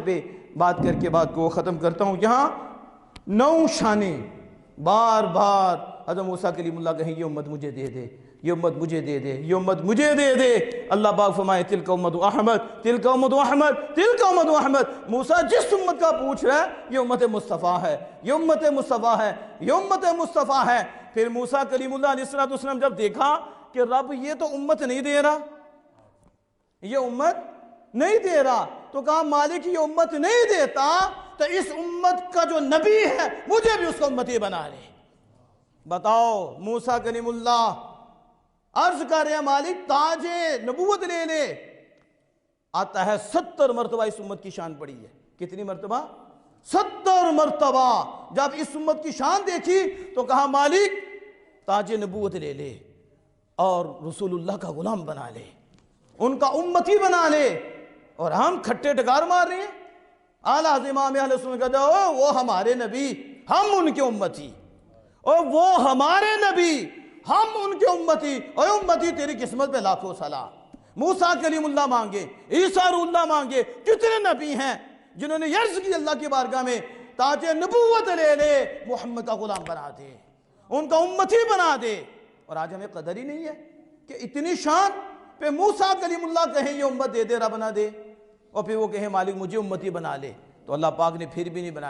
پہ بات کر کے بات کو ختم کرتا ہوں۔ یہاں 9 شانیں بار بار حضرت موسیٰ کلیم اللہ کہیں یہ امت مجھے دے دے، یہ امت مجھے دے دے، یہ امت مجھے دے دے۔ اللہ پاک فرمائے تلک امت احمد، تلک امت احمد، تلک امت احمد۔ موسیٰ جس امت کا پوچھ رہا ہے یہ امت مصطفیٰ ہے، یہ امت مصطفیٰ ہے، یہ امت مصطفیٰ ہے۔ پھر موسیٰ کلیم اللہ علیہ السلام جب دیکھا کہ رب یہ تو امت نہیں دے رہا، یہ امت نہیں دے رہا، تو کہا مالک یہ امت نہیں دیتا تو اس امت کا جو نبی ہے مجھے بھی اس کو امتی بنا لے۔ بتاؤ موسیٰ کلیم اللہ عرض کر رہے ہیں مالک تاج نبوت لے لے۔ آتا ہے 70 مرتبہ اس امت کی شان پڑی ہے۔ کتنی مرتبہ؟ 70 مرتبہ جب اس امت کی شان دیکھی تو کہا مالک تاج نبوت لے لے اور رسول اللہ کا غلام بنا لے، ان کا امتی بنا لے۔ اور ہم کھٹے ٹکار مار رہے ہیں۔ اعلیٰ امام اہل سنت کہتا ہے وہ ہمارے نبی ہم ان کے امتی، اور وہ ہمارے نبی ہم ان کے امتی، اور امتی تیری قسمت پہ لاکھوں سلام۔ موسیٰ کلیم اللہ مانگے، عیسیٰ روح اللہ مانگے، کتنے نبی ہیں جنہوں نے عرض کی اللہ کی بارگاہ میں تاج نبوت لے لے، محمد کا غلام بنا دے، ان کا امتی بنا دے۔ اور آج ہمیں قدر ہی نہیں ہے کہ اتنی شان پہ موسیٰ کلیم اللہ کہیں یہ امت دے دے رب نہ دے، اور پھر وہ کہیں مالک مجھے امتی بنا لے، تو اللہ پاک نے پھر بھی نہیں بنایا۔